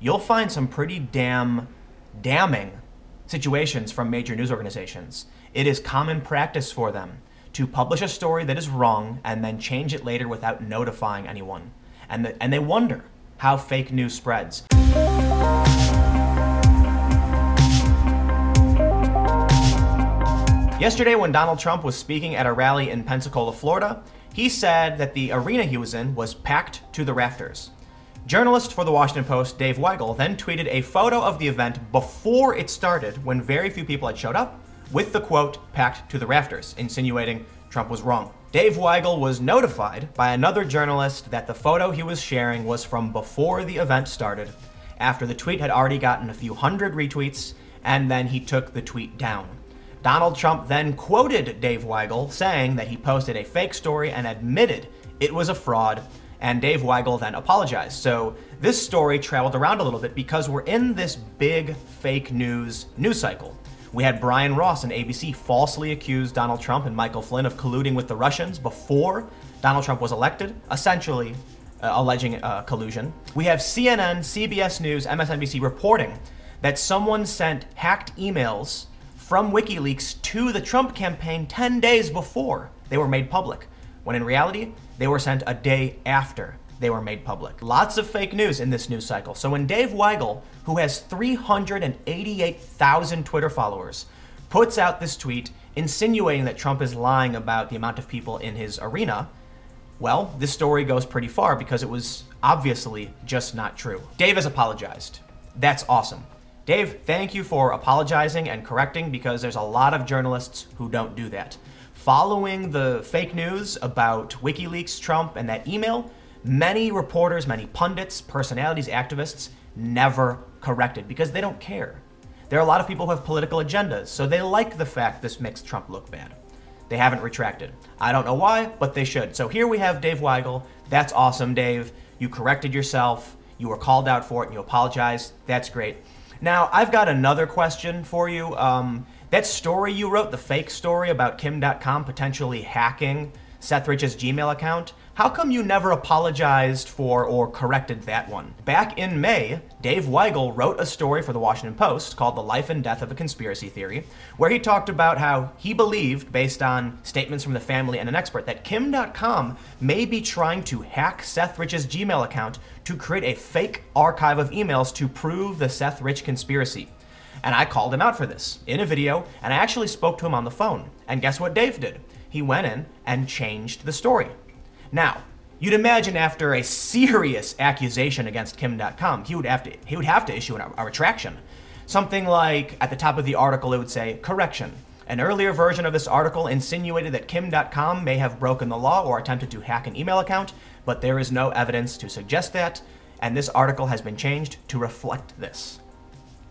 you'll find some pretty damning situations from major news organizations. It is common practice for them to publish a story that is wrong and then change it later without notifying anyone. And they wonder how fake news spreads. Yesterday, when Donald Trump was speaking at a rally in Pensacola, Florida, he said that the arena he was in was packed to the rafters. Journalist for the Washington Post, Dave Weigel, then tweeted a photo of the event before it started, when very few people had showed up, with the quote, "packed to the rafters," insinuating Trump was wrong. Dave Weigel was notified by another journalist that the photo he was sharing was from before the event started, after the tweet had already gotten a few hundred retweets, and then he took the tweet down. Donald Trump then quoted Dave Weigel, saying that he posted a fake story and admitted it was a fraud, and Dave Weigel then apologized. So this story traveled around a little bit because we're in this big fake news cycle. We had Brian Ross on ABC falsely accuse Donald Trump and Michael Flynn of colluding with the Russians before Donald Trump was elected, essentially alleging collusion. We have CNN, CBS News, MSNBC reporting that someone sent hacked emails from WikiLeaks to the Trump campaign 10 days before they were made public, when in reality, they were sent a day after they were made public. Lots of fake news in this news cycle. So when Dave Weigel, who has 388,000 Twitter followers, puts out this tweet insinuating that Trump is lying about the amount of people in his arena, well, this story goes pretty far because it was obviously just not true. Dave has apologized. That's awesome. Dave, thank you for apologizing and correcting, because there's a lot of journalists who don't do that. Following the fake news about WikiLeaks, Trump, and that email, many reporters, many pundits, personalities, activists never corrected because they don't care. There are a lot of people who have political agendas, so they like the fact this makes Trump look bad. They haven't retracted. I don't know why, but they should. So here we have Dave Weigel. That's awesome, Dave. You corrected yourself. You were called out for it and you apologized. That's great. Now, I've got another question for you. That story you wrote, the fake story about Kim.com potentially hacking Seth Rich's Gmail account, how come you never apologized for or corrected that one? Back in May, Dave Weigel wrote a story for the Washington Post called The Life and Death of a Conspiracy Theory, where he talked about how he believed, based on statements from the family and an expert, that Kim.com may be trying to hack Seth Rich's Gmail account to create a fake archive of emails to prove the Seth Rich conspiracy. And I called him out for this in a video, and I actually spoke to him on the phone. And guess what Dave did? He went in and changed the story. Now, you'd imagine after a serious accusation against Kim.com, he would have to issue a retraction. Something like, at the top of the article, it would say, "Correction. An earlier version of this article insinuated that Kim.com may have broken the law or attempted to hack an email account, but there is no evidence to suggest that, and this article has been changed to reflect this."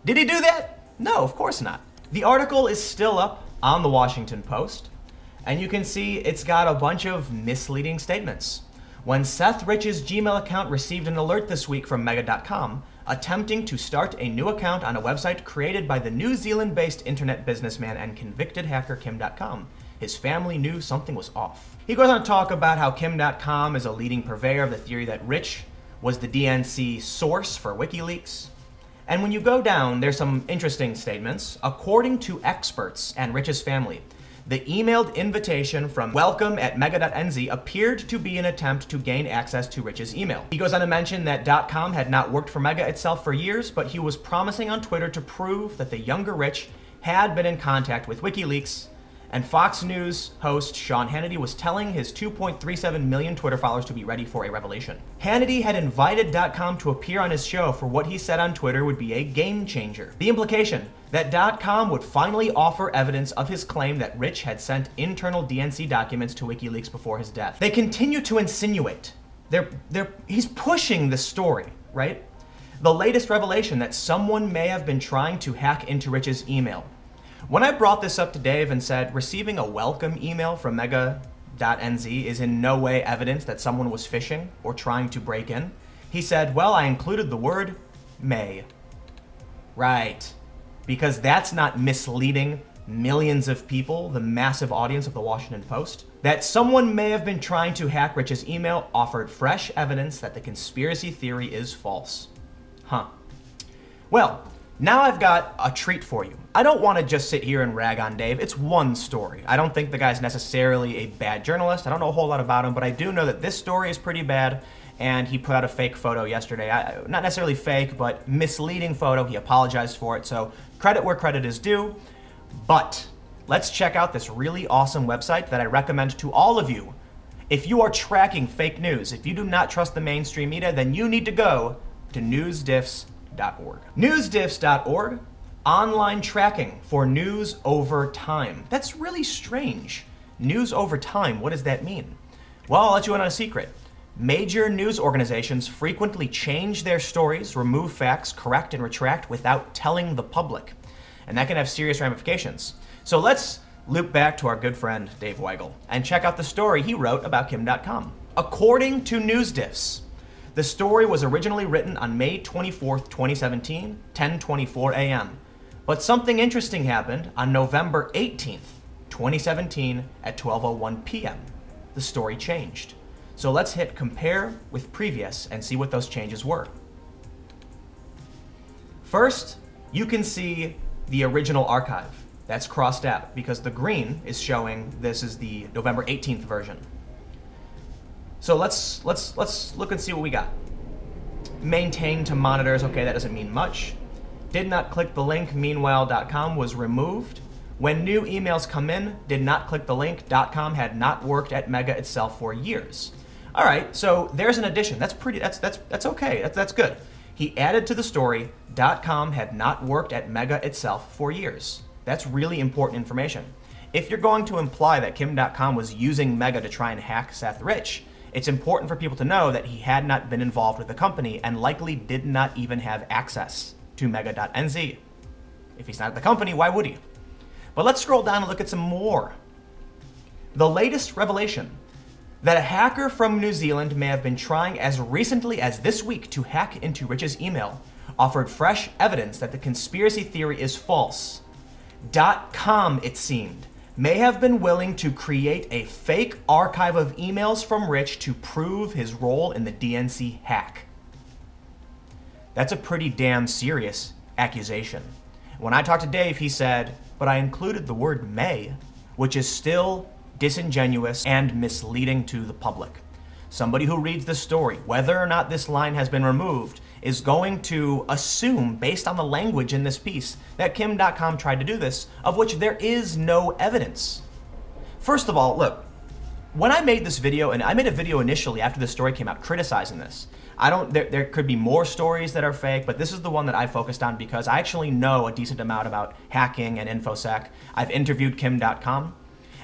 Did he do that? No, of course not. The article is still up on the Washington Post, and you can see it's got a bunch of misleading statements. When Seth Rich's Gmail account received an alert this week from Mega.com, attempting to start a new account on a website created by the New Zealand-based internet businessman and convicted hacker Kim.com, his family knew something was off. He goes on to talk about how Kim.com is a leading purveyor of the theory that Rich was the DNC source for WikiLeaks. And when you go down, there's some interesting statements. According to experts and Rich's family, the emailed invitation from welcome@mega.nz appeared to be an attempt to gain access to Rich's email. He goes on to mention that .com had not worked for Mega itself for years, but he was promising on Twitter to prove that the younger Rich had been in contact with WikiLeaks, and Fox News host Sean Hannity was telling his 2.37 million Twitter followers to be ready for a revelation. Hannity had invited .com to appear on his show for what he said on Twitter would be a game changer. The implication that .com would finally offer evidence of his claim that Rich had sent internal DNC documents to WikiLeaks before his death. They continue to insinuate. He's pushing this story, right? The latest revelation that someone may have been trying to hack into Rich's email. When I brought this up to Dave and said receiving a welcome email from Mega.nz is in no way evidence that someone was phishing or trying to break in, he said, well, I included the word may. Right. Because that's not misleading millions of people, the massive audience of the Washington Post. That someone may have been trying to hack Rich's email offered fresh evidence that the conspiracy theory is false. Huh. Well, now I've got a treat for you. I don't want to just sit here and rag on Dave. It's one story. I don't think the guy's necessarily a bad journalist. I don't know a whole lot about him, but I do know that this story is pretty bad, and he put out a fake photo yesterday. Not necessarily fake, but misleading photo. He apologized for it, so credit where credit is due. But let's check out this really awesome website that I recommend to all of you. If you are tracking fake news, if you do not trust the mainstream media, then you need to go to newsdiffs.org. Newsdiffs.org, online tracking for news over time. That's really strange. News over time, what does that mean? Well, I'll let you in on a secret. Major news organizations frequently change their stories, remove facts, correct and retract without telling the public. And that can have serious ramifications. So let's loop back to our good friend Dave Weigel and check out the story he wrote about Kim.com. According to NewsDiffs, the story was originally written on May 24th, 2017, 10:24 a.m. But something interesting happened on November 18th, 2017 at 12:01 p.m. The story changed. So let's hit compare with previous and see what those changes were. First, you can see the original archive. That's crossed out because the green is showing this is the November 18th version. So let's look and see what we got. Maintained to monitors, okay, that doesn't mean much. Did not click the link, meanwhile.com was removed. When new emails come in, did not click the link, .com had not worked at Mega itself for years. All right, so there's an addition. That's okay, that's good. He added to the story, .com had not worked at Mega itself for years. That's really important information. If you're going to imply that Kim.com was using Mega to try and hack Seth Rich, it's important for people to know that he had not been involved with the company and likely did not even have access to Mega.nz. If he's not at the company, why would he? But let's scroll down and look at some more. The latest revelation that a hacker from New Zealand may have been trying as recently as this week to hack into Rich's email offered fresh evidence that the conspiracy theory is false. .com, it seemed, may have been willing to create a fake archive of emails from Rich to prove his role in the DNC hack. That's a pretty damn serious accusation. When I talked to Dave, he said, but I included the word may, which is still disingenuous and misleading to the public. Somebody who reads the story, whether or not this line has been removed, is going to assume, based on the language in this piece, that Kim.com tried to do this, of which there is no evidence. First of all, look, when I made this video, and I made a video initially after the story came out criticizing this, there could be more stories that are fake, but this is the one that I focused on because I actually know a decent amount about hacking and InfoSec. I've interviewed Kim.com,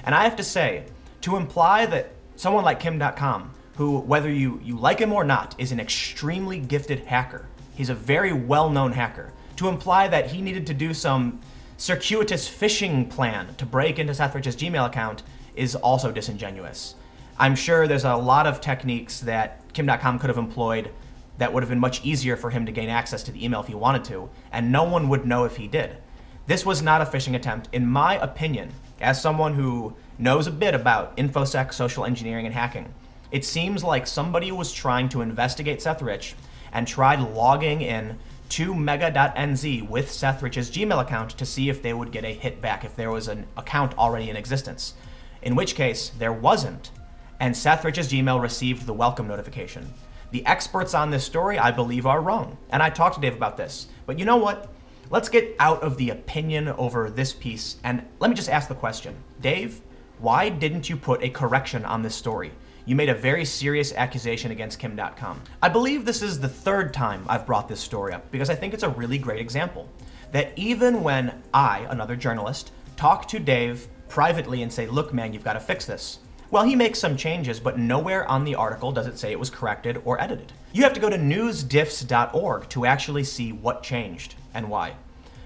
and I have to say, to imply that someone like Kim.com, who, whether you like him or not, is an extremely gifted hacker. He's a very well-known hacker. To imply that he needed to do some circuitous phishing plan to break into Seth Rich's Gmail account is also disingenuous. I'm sure there's a lot of techniques that Kim.com could have employed that would have been much easier for him to gain access to the email if he wanted to, and no one would know if he did. This was not a phishing attempt, in my opinion, as someone who knows a bit about InfoSec, social engineering, and hacking. It seems like somebody was trying to investigate Seth Rich and tried logging in to Mega.nz with Seth Rich's Gmail account to see if they would get a hit back, if there was an account already in existence. In which case, there wasn't, and Seth Rich's Gmail received the welcome notification. The experts on this story, I believe, are wrong, and I talked to Dave about this. But you know what? Let's get out of the opinion over this piece, and let me just ask the question. Dave, why didn't you put a correction on this story? You made a very serious accusation against Kim.com. I believe this is the third time I've brought this story up because I think it's a really great example that even when I, another journalist, talk to Dave privately and say, look, man, you've got to fix this. Well, he makes some changes, but nowhere on the article does it say it was corrected or edited. You have to go to newsdiffs.org to actually see what changed and why.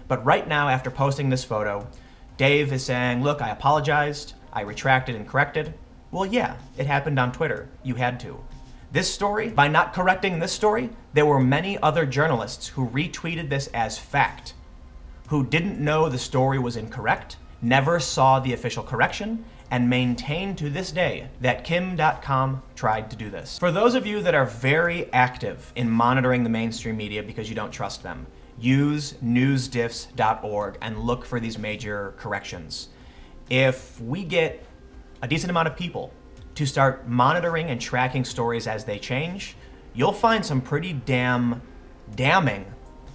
But right now, after posting this photo, Dave is saying, look, I apologized, I retracted and corrected. Well, yeah, it happened on Twitter. You had to. This story, by not correcting this story, there were many other journalists who retweeted this as fact, who didn't know the story was incorrect, never saw the official correction, and maintain to this day that Kim.com tried to do this. For those of you that are very active in monitoring the mainstream media because you don't trust them, use newsdiffs.org and look for these major corrections. If we get a decent amount of people to start monitoring and tracking stories as they change, you'll find some pretty damning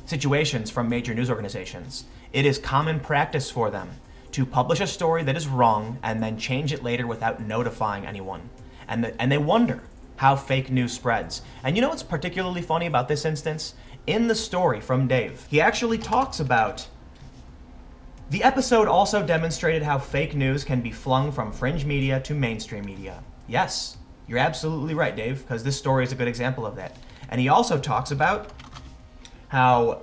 situations from major news organizations. It is common practice for them to publish a story that is wrong and then change it later without notifying anyone. And they wonder how fake news spreads. And you know what's particularly funny about this instance? In the story from Dave, he actually talks about the episode also demonstrated how fake news can be flung from fringe media to mainstream media. Yes, you're absolutely right, Dave, because this story is a good example of that. And he also talks about how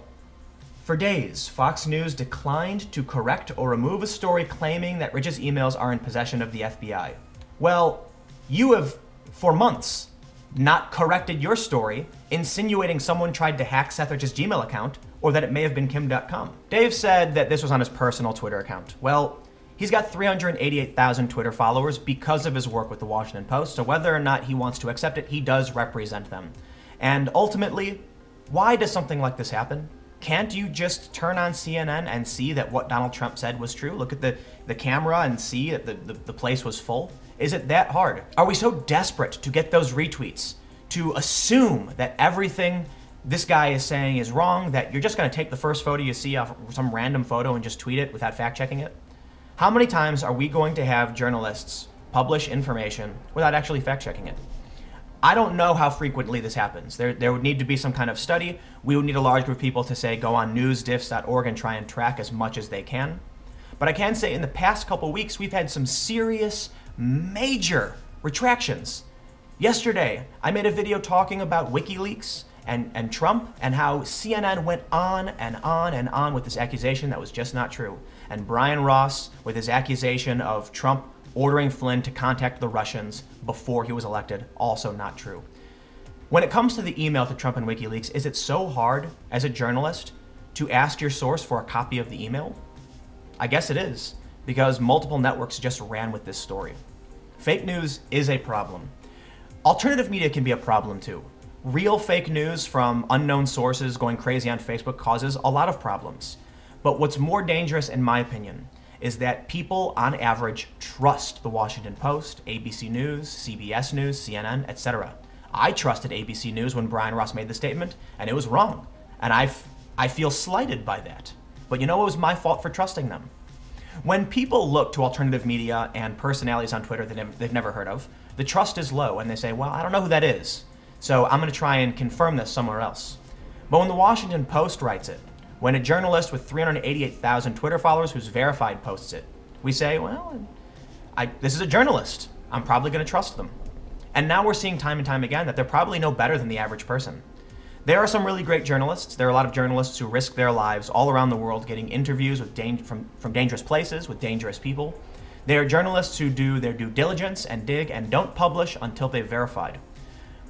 for days, Fox News declined to correct or remove a story claiming that Ridge's emails are in possession of the FBI. Well, you have, for months, not corrected your story, insinuating someone tried to hack Seth Ridge's Gmail account, or that it may have been Kim.com. Dave said that this was on his personal Twitter account. Well, he's got 388,000 Twitter followers because of his work with the Washington Post, so whether or not he wants to accept it, he does represent them. And ultimately, why does something like this happen? Can't you just turn on CNN and see that what Donald Trump said was true? Look at the camera and see that the place was full? Is it that hard? Are we so desperate to get those retweets, to assume that everything this guy is saying is wrong, that you're just gonna take the first photo you see off some random photo and just tweet it without fact checking it? How many times are we going to have journalists publish information without actually fact checking it? I don't know how frequently this happens. There would need to be some kind of study. We would need a large group of people to say, go on newsdiffs.org and try and track as much as they can. But I can say in the past couple weeks, we've had some serious, major retractions. Yesterday, I made a video talking about WikiLeaks and Trump and how CNN went on and on and on with this accusation that was just not true. And Brian Ross with his accusation of Trump ordering Flynn to contact the Russians before he was elected, also not true. When it comes to the email to Trump and WikiLeaks, is it so hard as a journalist to ask your source for a copy of the email? I guess it is, because multiple networks just ran with this story. Fake news is a problem. Alternative media can be a problem too. Real fake news from unknown sources going crazy on Facebook causes a lot of problems. But what's more dangerous, in my opinion, is that people, on average, trust the Washington Post, ABC News, CBS News, CNN, etc. I trusted ABC News when Brian Ross made the statement, and it was wrong. And I feel slighted by that. But you know, it was my fault for trusting them. When people look to alternative media and personalities on Twitter that they've never heard of, the trust is low, and they say, well, I don't know who that is, so I'm going to try and confirm this somewhere else. But when the Washington Post writes it, when a journalist with 388,000 Twitter followers who's verified posts it, we say, well, this is a journalist. I'm probably going to trust them. And now we're seeing time and time again that they're probably no better than the average person. There are some really great journalists. There are a lot of journalists who risk their lives all around the world getting interviews with from dangerous places with dangerous people. There are journalists who do their due diligence and dig and don't publish until they've verified.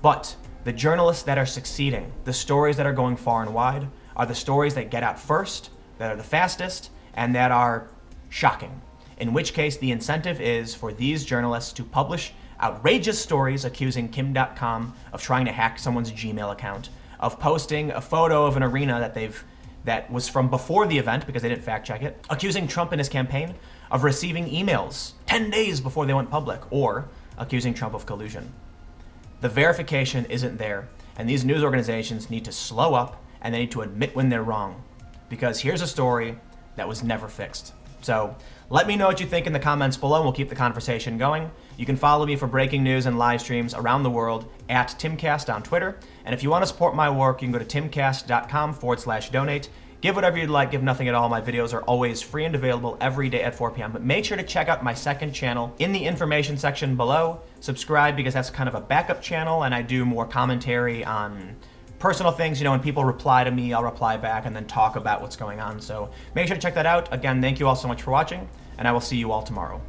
But the journalists that are succeeding, the stories that are going far and wide, are the stories that get out first, that are the fastest, and that are shocking. In which case, the incentive is for these journalists to publish outrageous stories accusing Kim.com of trying to hack someone's Gmail account, of posting a photo of an arena that was from before the event because they didn't fact check it, accusing Trump and his campaign of receiving emails 10 days before they went public, or accusing Trump of collusion. The verification isn't there, and these news organizations need to slow up and they need to admit when they're wrong, because here's a story that was never fixed. So let me know what you think in the comments below, and we'll keep the conversation going. You can follow me for breaking news and live streams around the world at Timcast on Twitter. And if you want to support my work, you can go to timcast.com/donate. Give whatever you'd like, give nothing at all. My videos are always free and available every day at 4 p.m. But make sure to check out my second channel in the information section below. Subscribe, because that's kind of a backup channel, and I do more commentary on personal things. You know, when people reply to me, I'll reply back and then talk about what's going on. So make sure to check that out. Again, thank you all so much for watching, and I will see you all tomorrow.